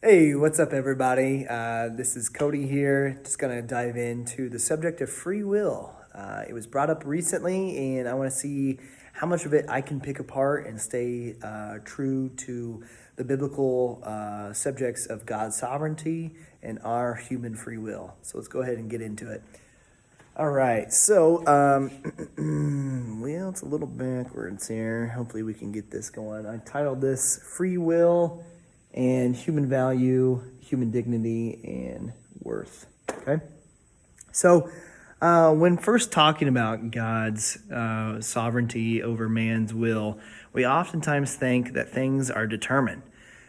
Hey, what's up, everybody? This is Cody here. Just going to dive into the subject of free will. It was brought up recently, and I want to see how much of it I can pick apart and stay true to the biblical subjects of God's sovereignty and our human free will. So let's go ahead and get into it. All right, so, well, it's a little backwards here. Hopefully we can get this going. I titled this Free Will and Human Value, Human Dignity, and Worth, okay? So when first talking about God's sovereignty over man's will, we oftentimes think that things are determined,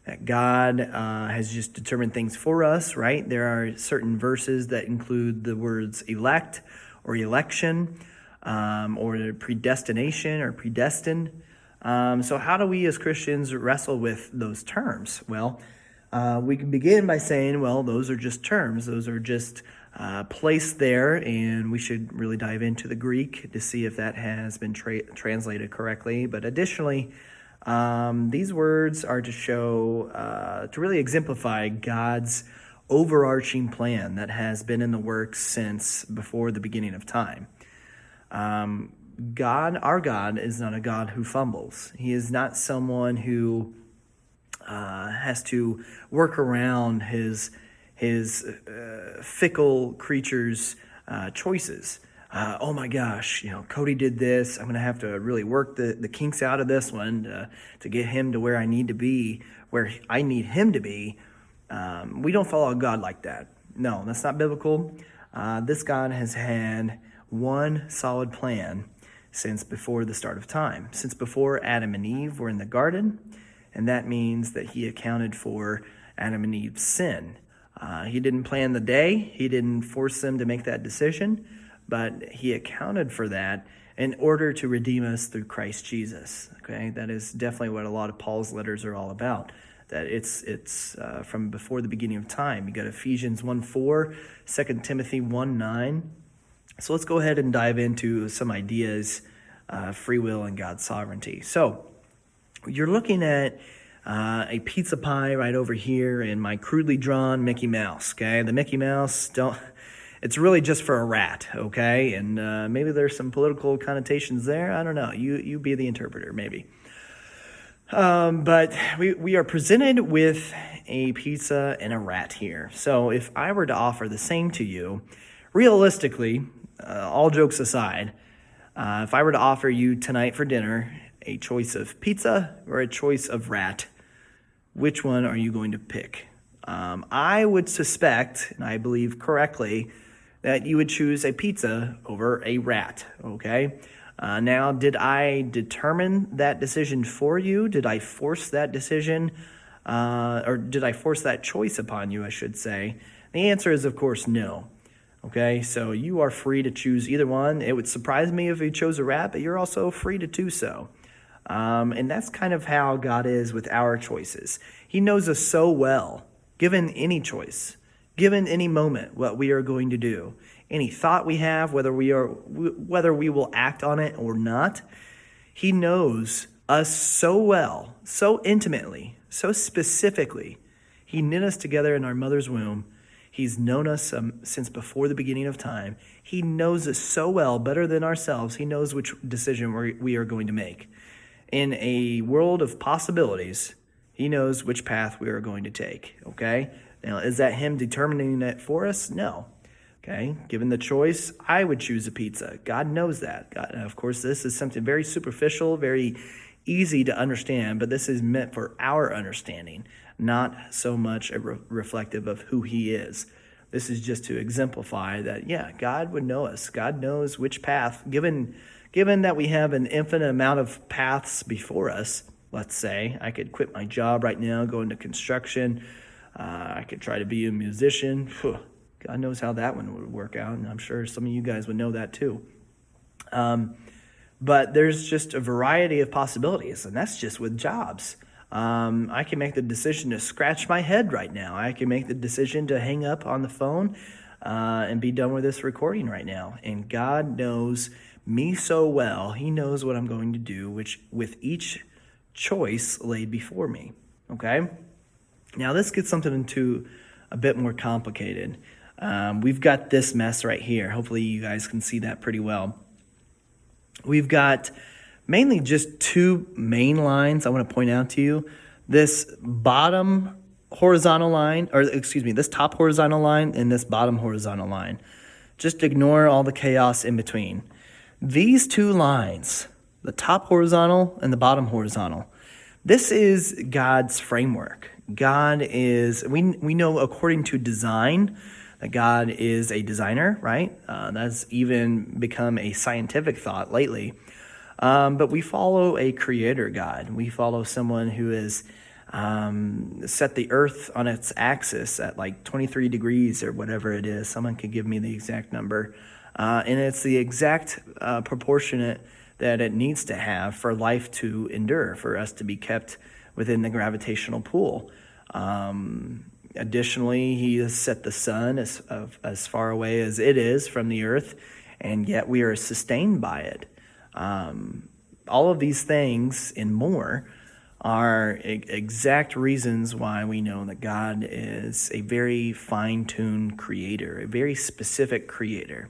that God has just determined things for us, right? There are certain verses that include the words elect or election or predestination or predestined. So how do we as Christians wrestle with those terms? Well, we can begin by saying, well, those are just terms. Those are just placed there, and we should really dive into the Greek to see if that has been translated correctly. But additionally, these words are to show, to really exemplify God's overarching plan that has been in the works since before the beginning of time. Our God, is not a God who fumbles. He is not someone who has to work around his fickle creatures' choices. Oh my gosh, Cody did this. I'm going to have to really work the kinks out of this one to get him to where I need to be, where I need him to be. We don't follow a God like that. No, that's not biblical. This God has had one solid plan since before the start of time, since before Adam and Eve were in the garden, and that means that he accounted for Adam and Eve's sin. He didn't plan the day, he didn't force them to make that decision, but he accounted for that in order to redeem us through Christ Jesus. Okay, that is definitely what a lot of Paul's letters are all about. That it's from before the beginning of time. You got Ephesians 1:4, 2 Timothy 1:9. So let's go ahead and dive into some ideas, free will and God's sovereignty. So you're looking at a pizza pie right over here and my crudely drawn Mickey Mouse, okay? The Mickey Mouse, it's really just for a rat, okay? And maybe there's some political connotations there. I don't know. You be the interpreter, maybe. But we are presented with a pizza and a rat here. So if I were to offer the same to you, realistically, all jokes aside, if I were to offer you tonight for dinner a choice of pizza or a choice of rat, which one are you going to pick? I would suspect, and I believe correctly, that you would choose a pizza over a rat, okay? Now, did I determine that decision for you? Did I force that decision, or did I force that choice upon you, I should say? The answer is, of course, no. Okay, so you are free to choose either one. It would surprise me if you chose a rat, but you're also free to do so. And that's kind of how God is with our choices. He knows us so well, given any choice, given any moment, what we are going to do. Any thought we have, whether we will act on it or not, he knows us so well, so intimately, so specifically. He knit us together in our mother's womb. He's known us since before the beginning of time. He knows us so well, better than ourselves. He knows which decision we are going to make. In a world of possibilities, he knows which path we are going to take, okay? Now, is that him determining that for us? No. Okay, given the choice, I would choose a pizza. God knows that. God, of course, this is something very superficial, very easy to understand, but this is meant for our understanding, not so much reflective of who he is. This is just to exemplify that, yeah, God would know us. God knows which path, given that we have an infinite amount of paths before us. Let's say I could quit my job right now, go into construction. I could try to be a musician. God knows how that one would work out, and I'm sure some of you guys would know that too. But there's just a variety of possibilities, and that's just with jobs. I can make the decision to scratch my head right now. I can make the decision to hang up on the phone and be done with this recording right now. And God knows me so well. He knows what I'm going to do, which with each choice laid before me. Okay? Now this gets something into a bit more complicated. We've got this mess right here. Hopefully you guys can see that pretty well. We've got mainly just two main lines I want to point out to you. This bottom horizontal line, this top horizontal line and this bottom horizontal line. Just ignore all the chaos in between. These two lines, the top horizontal and the bottom horizontal, this is God's framework. God is, we know according to design, that God is a designer, right? That's even become a scientific thought lately. But we follow a creator God. We follow someone who has set the earth on its axis at like 23 degrees or whatever it is. Someone could give me the exact number. And it's the exact proportionate that it needs to have for life to endure, for us to be kept within the gravitational pull. Additionally, he has set the sun as far away as it is from the earth, and yet we are sustained by it. All of these things and more are exact reasons why we know that God is a very fine-tuned creator, a very specific creator.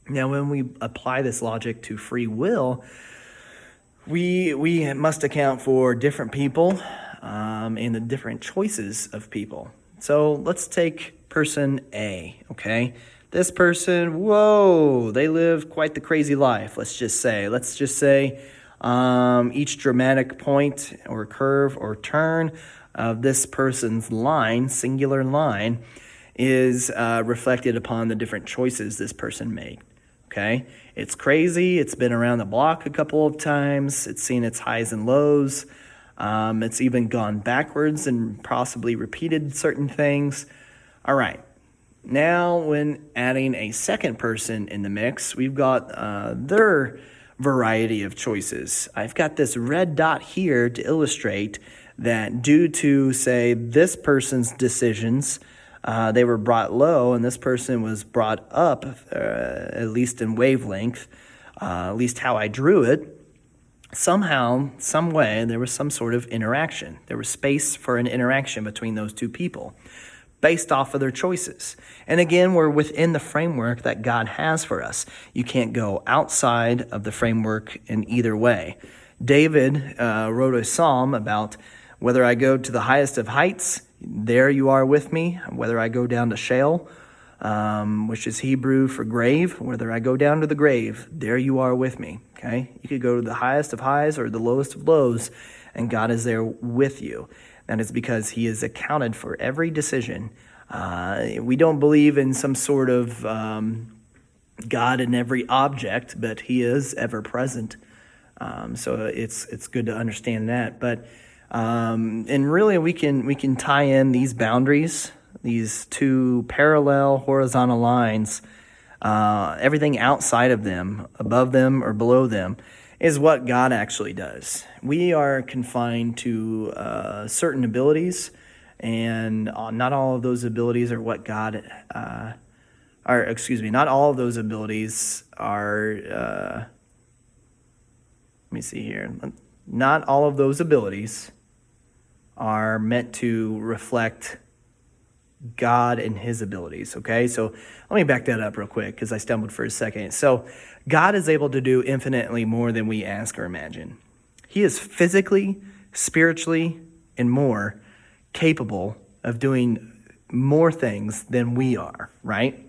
Now, when we apply this logic to free will, we must account for different people and the different choices of people. So let's take person A, okay? This person, whoa, they live quite the crazy life, let's just say. Each dramatic point or curve or turn of this person's line, singular line, is reflected upon the different choices this person made. Okay, it's crazy. It's been around the block a couple of times. It's seen its highs and lows. It's even gone backwards and possibly repeated certain things. All right. Now, when adding a second person in the mix, we've got their variety of choices. I've got this red dot here to illustrate that due to, say, this person's decisions, they were brought low, and this person was brought up, at least in wavelength, at least how I drew it. Somehow, some way, there was some sort of interaction. There was space for an interaction between those two people based off of their choices. And again, we're within the framework that God has for us. You can't go outside of the framework in either way. David wrote a psalm about whether I go to the highest of heights, there you are with me. Whether I go down to Sheol, which is Hebrew for grave, whether I go down to the grave, there you are with me. Okay, you could go to the highest of highs or the lowest of lows, and God is there with you. That is because he is accounted for every decision. We don't believe in some sort of God in every object, but he is ever present. So it's good to understand that. But and really, we can tie in these boundaries, these two parallel horizontal lines. Everything outside of them, above them or below them, is what God actually does. We are confined to certain abilities, and not all of those abilities are what God. Not all of those abilities are. Let me see here. Not all of those abilities are meant to reflect God and his abilities, okay? So let me back that up real quick because I stumbled for a second. So God is able to do infinitely more than we ask or imagine. He is physically, spiritually, and more capable of doing more things than we are, right?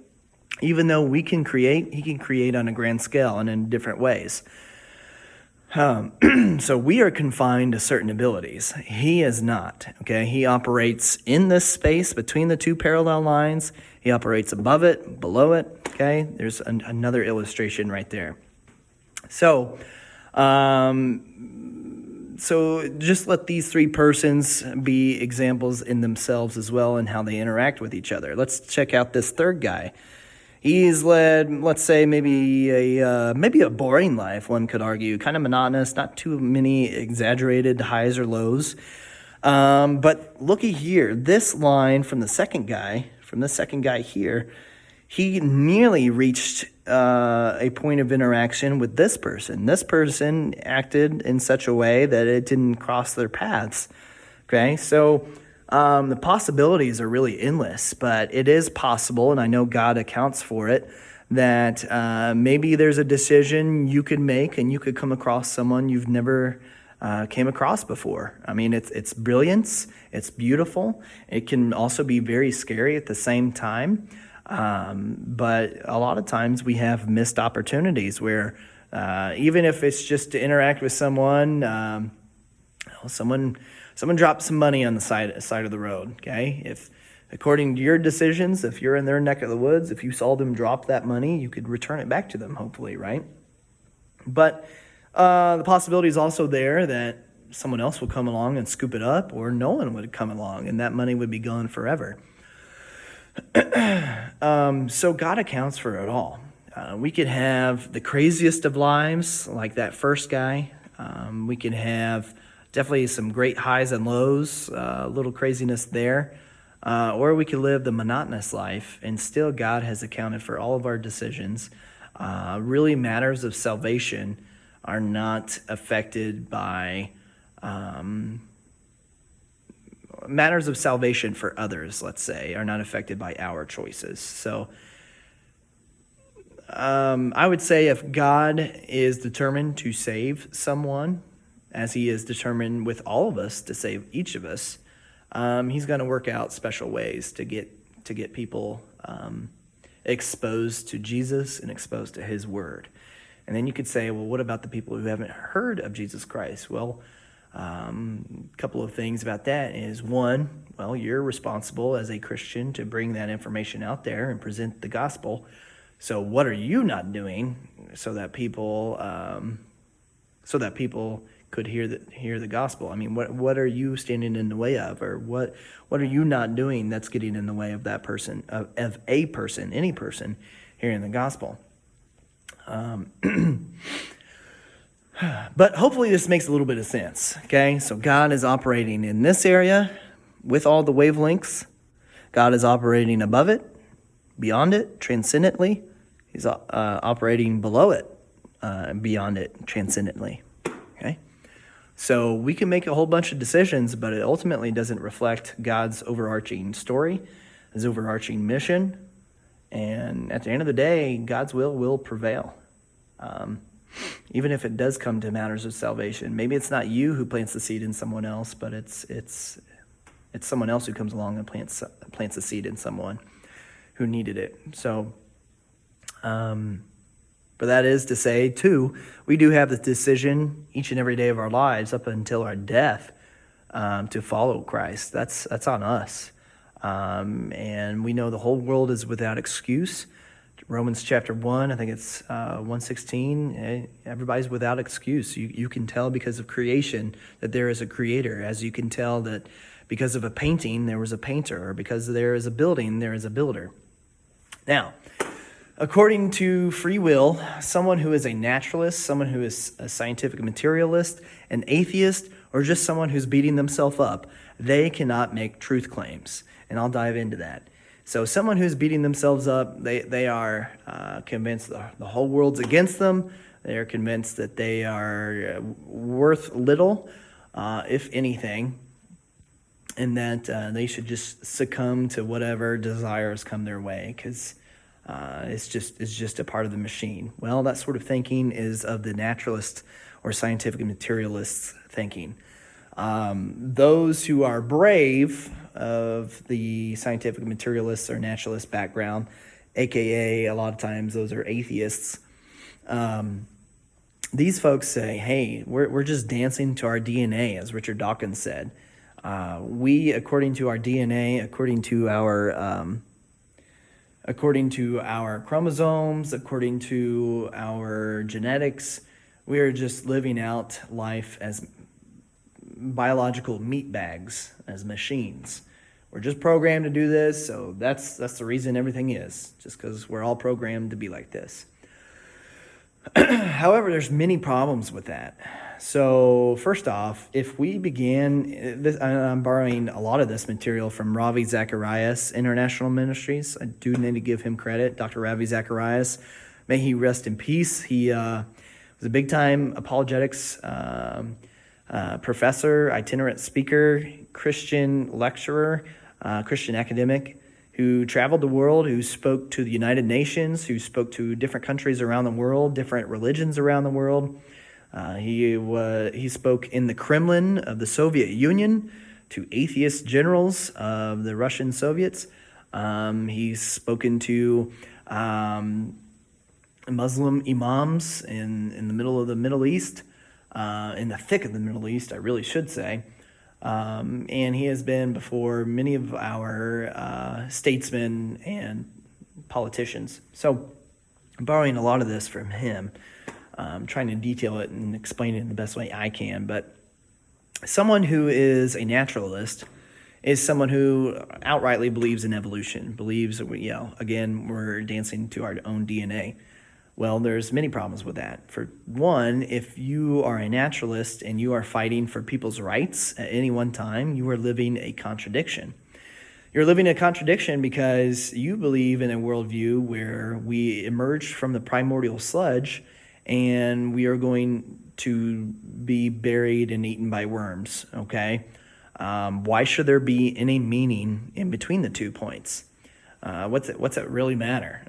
Even though we can create, he can create on a grand scale and in different ways. So we are confined to certain abilities. He is not, okay? He operates in this space between the two parallel lines. He operates above it, below it, okay? There's another illustration right there. So just let these three persons be examples in themselves as well and how they interact with each other. Let's check out this third guy. He's led, let's say, maybe a boring life, one could argue, kind of monotonous, not too many exaggerated highs or lows. But looky here, this line from the second guy here, he nearly reached a point of interaction with this person. This person acted in such a way that it didn't cross their paths. Okay, so The possibilities are really endless, but it is possible, and I know God accounts for it, that maybe there's a decision you could make and you could come across someone you've never came across before. I mean, it's brilliance, it's beautiful. It can also be very scary at the same time. But a lot of times we have missed opportunities where even if it's just to interact with someone, someone dropped some money on the side of the road. Okay, if according to your decisions, if you're in their neck of the woods, if you saw them drop that money, you could return it back to them, hopefully, right? But the possibility is also there that someone else will come along and scoop it up, or no one would come along, and that money would be gone forever. So God accounts for it all. We could have the craziest of lives, like that first guy. We could have definitely some great highs and lows, a little craziness there. Or we could live the monotonous life, and still God has accounted for all of our decisions. Really, matters of salvation are not affected by matters of salvation for others, let's say, are not affected by our choices. So I would say if God is determined to save someone, as he is determined with all of us to save each of us, he's going to work out special ways to get people exposed to Jesus and exposed to his word. And then you could say, well, what about the people who haven't heard of Jesus Christ? Well, a couple of things about that is, one, well, you're responsible as a Christian to bring that information out there and present the gospel. So what are you not doing so that people could hear the gospel? I mean, what are you standing in the way of, or what are you not doing that's getting in the way of that person, of a person, any person hearing the gospel? But hopefully this makes a little bit of sense, okay? So God is operating in this area with all the wavelengths. God is operating above it, beyond it, transcendently. He's operating below it, beyond it, transcendently, okay? So we can make a whole bunch of decisions, but it ultimately doesn't reflect God's overarching story, his overarching mission. And at the end of the day, God's will prevail. Even if it does come to matters of salvation, maybe it's not you who plants the seed in someone else, but it's someone else who comes along and plants a seed in someone who needed it. So, but that is to say, too, we do have the decision each and every day of our lives up until our death to follow Christ. That's on us. And we know the whole world is without excuse. Romans chapter 1, I think it's 1:16, everybody's without excuse. You can tell because of creation that there is a creator, as you can tell that because of a painting, there was a painter, or because there is a building, there is a builder. Now, according to free will, someone who is a naturalist, someone who is a scientific materialist, an atheist, or just someone who's beating themselves up, they cannot make truth claims. And I'll dive into that. So someone who's beating themselves up, they are convinced the whole world's against them. They are convinced that they are worth little, if anything, and that they should just succumb to whatever desires come their way because it's just a part of the machine. Well, that sort of thinking is of the naturalist or scientific materialist thinking. Those who are brave of the scientific materialist or naturalist background, aka a lot of times those are atheists, these folks say, hey, we're just dancing to our DNA, as Richard Dawkins said. We, according to our DNA, according to our chromosomes, according to our genetics, we are just living out life as biological meat bags, as machines. We're just programmed to do this, so that's the reason everything is, just because we're all programmed to be like this. However, there's many problems with that. So first off, if we began, I'm borrowing a lot of this material from Ravi Zacharias, International Ministries. I do need to give him credit, Dr. Ravi Zacharias. May he rest in peace. He was a big-time apologetics professor, itinerant speaker, Christian lecturer, Christian academic, who traveled the world, who spoke to the United Nations, who spoke to different countries around the world, different religions around the world. He spoke in the Kremlin of the Soviet Union to atheist generals of the Russian Soviets. He's spoken to Muslim imams in the middle of the Middle East, in the thick of the Middle East, I really should say. And he has been before many of our statesmen and politicians. So I'm borrowing a lot of this from him, trying to detail it and explain it in the best way I can. But someone who is a naturalist is someone who outrightly believes in evolution, believes, again, we're dancing to our own DNA. Well, there's many problems with that. For one, if you are a naturalist and you are fighting for people's rights at any one time, you are living a contradiction. You're living a contradiction because you believe in a worldview where we emerged from the primordial sludge and we are going to be buried and eaten by worms, okay? Why should there be any meaning in between the 2 points? What's it really matter?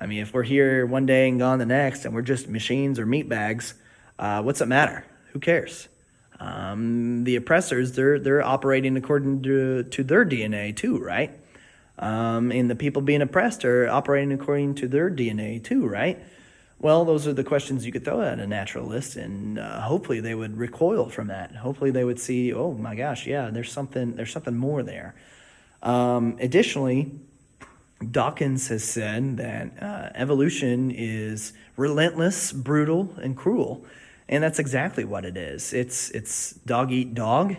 I mean, if we're here one day and gone the next and we're just machines or meat bags, what's it matter? Who cares? The oppressors, they're operating according to their DNA too, right? And the people being oppressed are operating according to their DNA too, right? Well, those are the questions you could throw at a naturalist, and hopefully they would recoil from that. Hopefully they would see, oh my gosh, yeah, there's something more there. Additionally, Dawkins has said that evolution is relentless, brutal, and cruel. And that's exactly what it is. It's dog eat dog.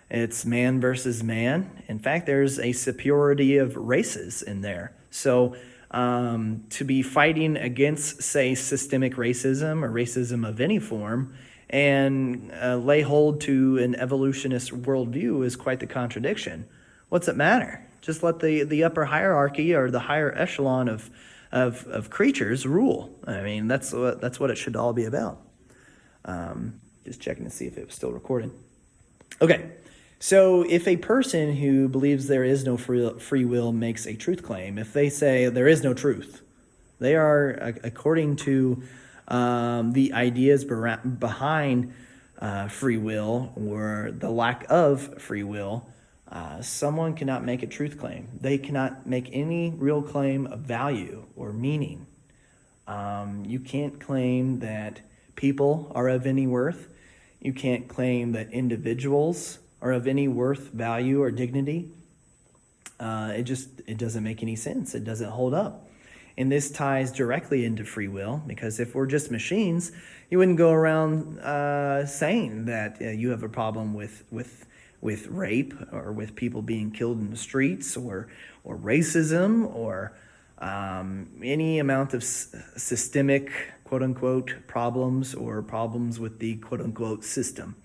It's man versus man. In fact, there's a superiority of races in there. So to be fighting against, say, systemic racism or racism of any form and lay hold to an evolutionist worldview is quite the contradiction. What's it matter? Just let the upper hierarchy or the higher echelon of creatures rule. I mean, that's what it should all be about. Just checking to see if it was still recording. Okay, so if a person who believes there is no free will makes a truth claim, if they say there is no truth, they are, according to the ideas behind free will or the lack of free will, someone cannot make a truth claim. They cannot make any real claim of value or meaning. You can't claim that people are of any worth. You can't claim that individuals are of any worth, value, or dignity. It doesn't make any sense. It doesn't hold up. And this ties directly into free will, because if we're just machines, you wouldn't go around saying that you have a problem with rape or with people being killed in the streets or racism or any amount of systemic, quote-unquote, problems or problems with the, quote-unquote, system.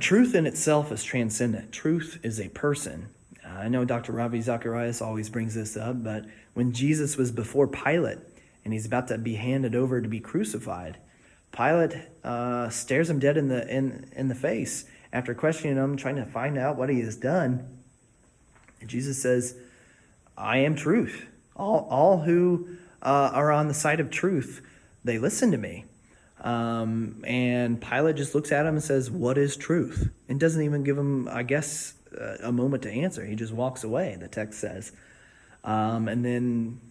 Truth in itself is transcendent. Truth is a person. I know Dr. Ravi Zacharias always brings this up, but when Jesus was before Pilate and he's about to be handed over to be crucified, Pilate stares him dead in the face after questioning him, trying to find out what he has done. And Jesus says, I am truth. All who are on the side of truth, they listen to me. And Pilate just looks at him and says, what is truth? And doesn't even give him, I guess, a moment to answer. He just walks away, the text says. And then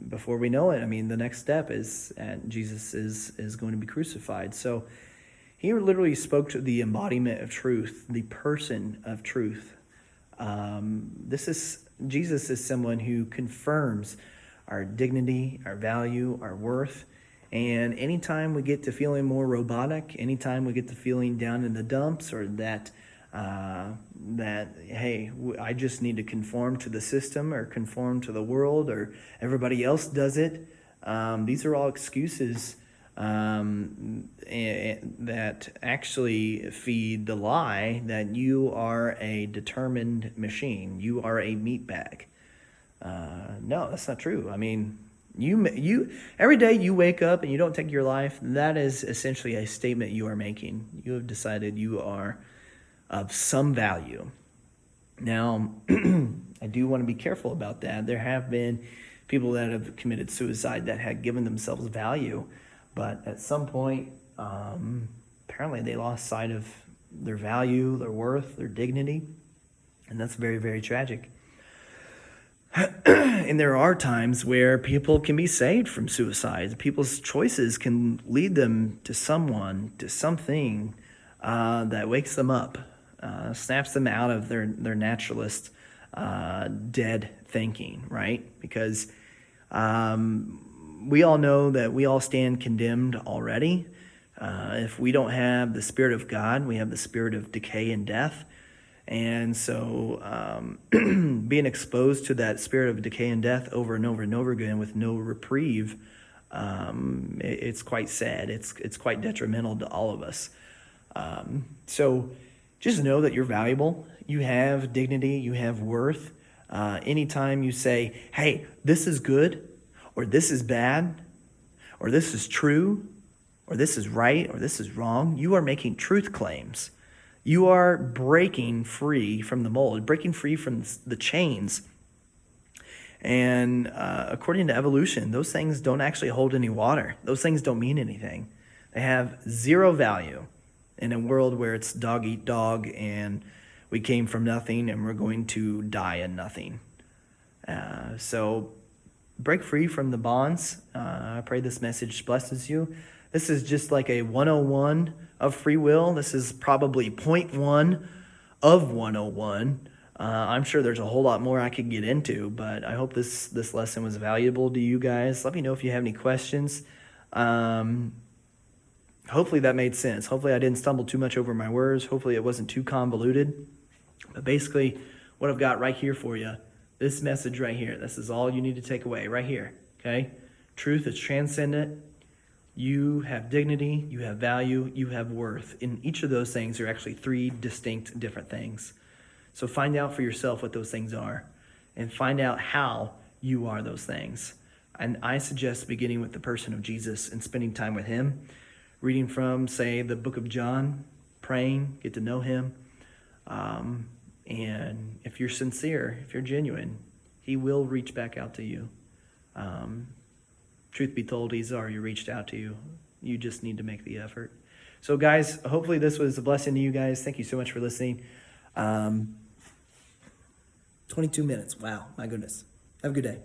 before we know it, I mean, the next step is Jesus is going to be crucified. So he literally spoke to the embodiment of truth, the person of truth. Jesus is someone who confirms our dignity, our value, our worth. And anytime we get to feeling more robotic, anytime we get to feeling down in the dumps, or that hey, I just need to conform to the system or conform to the world or everybody else does it, these are all excuses that actually feed the lie that you are a determined machine. You are a meat bag. No, that's not true. I mean, You every day you wake up and you don't take your life, that is essentially a statement you are making. You have decided you are of some value. Now, I do want to be careful about that. There have been people that have committed suicide that had given themselves value, but at some point, apparently they lost sight of their value, their worth, their dignity, and that's very, very tragic. And there are times where people can be saved from suicide. People's choices can lead them to someone, to something that wakes them up, snaps them out of their naturalist dead thinking, right? Because we all know that we all stand condemned already. If we don't have the Spirit of God, we have the spirit of decay and death. And so being exposed to that spirit of decay and death over and over and over again with no reprieve, it's quite sad. It's quite detrimental to all of us. So just know that you're valuable. You have dignity. You have worth. Anytime you say, hey, this is good, or this is bad, or this is true, or this is right, or this is wrong, you are making truth claims. You are breaking free from the mold, breaking free from the chains. And according to evolution, those things don't actually hold any water. Those things don't mean anything. They have zero value in a world where it's dog eat dog and we came from nothing and we're going to die in nothing. So break free from the bonds. I pray this message blesses you. This is just like a 101 of free will. This is probably 0.1 of 101. I'm sure there's a whole lot more I could get into, but I hope this lesson was valuable to you guys. Let me know if you have any questions. Hopefully that made sense. Hopefully I didn't stumble too much over my words. Hopefully it wasn't too convoluted. But basically, what I've got right here for you, this message right here, this is all you need to take away right here, okay? Truth is transcendent. You have dignity, you have value, you have worth. And each of those things are actually three distinct different things. So find out for yourself what those things are and find out how you are those things. And I suggest beginning with the person of Jesus and spending time with him, reading from, say, the book of John, praying, get to know him. And if you're sincere, if you're genuine, he will reach back out to you. Truth be told, he's already reached out to you. You just need to make the effort. So guys, hopefully this was a blessing to you guys. Thank you so much for listening. 22 minutes. Wow, my goodness. Have a good day.